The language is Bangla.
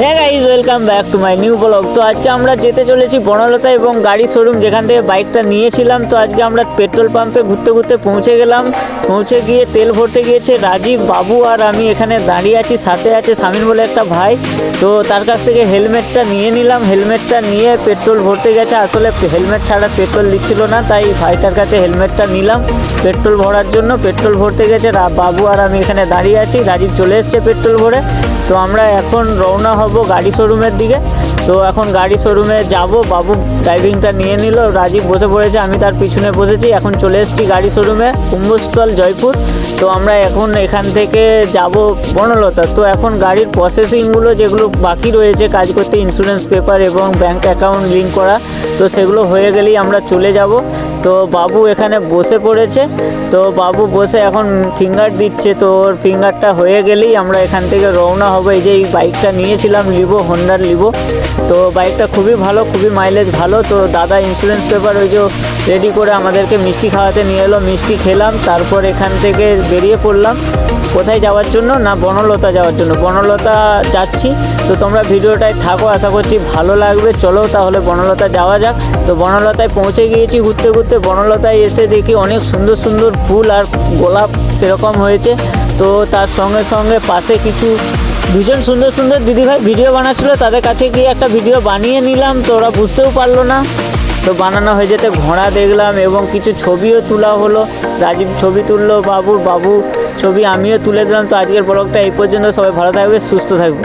হ্যাঁ guys, welcome back to my new blog. তো আজকে আমরা যেতে চলেছি বনলতা এবং গাড়ি শোরুম, যেখান থেকে বাইকটা নিয়েছিলাম। তো আজকে আমরা পেট্রোল পাম্পে ঘুরতে ঘুরতে পৌঁছে গেলাম। পৌঁছে গিয়ে তেল ভরতে গিয়েছে রাজীব, বাবু আর আমি এখানে দাঁড়িয়ে আছি। সাথে আছে সামিন বলে একটা ভাই। তো তার কাছ থেকে হেলমেটটা নিয়ে নিলাম। হেলমেটটা নিয়ে পেট্রোল ভরতে গেছে। আসলে হেলমেট ছাড়া পেট্রোল দিচ্ছিল না, তাই ভাইটার কাছে হেলমেটটা নিলাম পেট্রোল ভরার জন্য। পেট্রোল ভরতে গেছে বাবু আর আমি এখানে দাঁড়িয়ে আছি। রাজীব চলে এসছে পেট্রোল ভরে। তো আমরা এখন রওনা হব গাড়ি শোরুমের দিকে। তো এখন গাড়ি শোরুমে যাব। বাবু ড্রাইভিংটা নিয়ে নিল, রাজীব বসে পড়েছে, আমি তার পিছনে বসেছি। এখন চলে এসেছি গাড়ি শোরুমে, কুম্ভস্থল জয়পুর। তো আমরা এখন এখান থেকে যাব বনলতা। তো এখন গাড়ির প্রসেসিংগুলো যেগুলো বাকি রয়েছে কাজ করতে, ইন্স্যুরেন্স পেপার এবং ব্যাঙ্ক অ্যাকাউন্ট লিঙ্ক করা, তো সেগুলো হয়ে গেলেই আমরা চলে যাব। তো বাবু এখানে বসে পড়েছে। তো বাবু বসে এখন ফিঙ্গার দিচ্ছে। তো ওর ফিঙ্গারটা হয়ে গেলেই আমরা এখান থেকে রওনা হব। এই যে এই বাইকটা নিয়েছিলাম, লিভো, হোন্ডার লিভো। তো বাইকটা খুবই ভালো, খুবই মাইলেজ ভালো। তো দাদা ইন্স্যুরেন্স পেপার ওই যে রেডি করে আমাদেরকে মিষ্টি খাওয়াতে নিয়ে এলো। মিষ্টি খেলাম, তারপর এখান থেকে বেরিয়ে পড়লাম। কোথায় যাওয়ার জন্য? না, বনলতা যাওয়ার জন্য। বনলতা যাচ্ছি। তো তোমরা ভিডিওটায় থাকো, আশা করছি ভালো লাগবে। চলো তাহলে বনলতা যাওয়া যাক। তো বনলতায় পৌঁছে গিয়েছি ঘুরতে ঘুরতে। বনলতায় এসে দেখি অনেক সুন্দর সুন্দর ফুল আর গোলাপ সেরকম হয়েছে। তো তার সঙ্গে সঙ্গে পাশে কিছু দুজন সুন্দর সুন্দর দিদিভাই ভিডিও বানাচ্ছিলো, তাদের কাছে গিয়ে একটা ভিডিও বানিয়ে নিলাম। তো ওরা বুঝতেও পারলো না। তো বানানো হয়ে যেতে ঘোড়া দেখলাম এবং কিছু ছবিও তোলা হলো। রাজীব ছবি তুললো, বাবু ছবি আমিও তুলে দিলাম। তো আজকের ব্লগটা এই পর্যন্ত। সবাই ভালো থাকবে, সুস্থ থাকবে।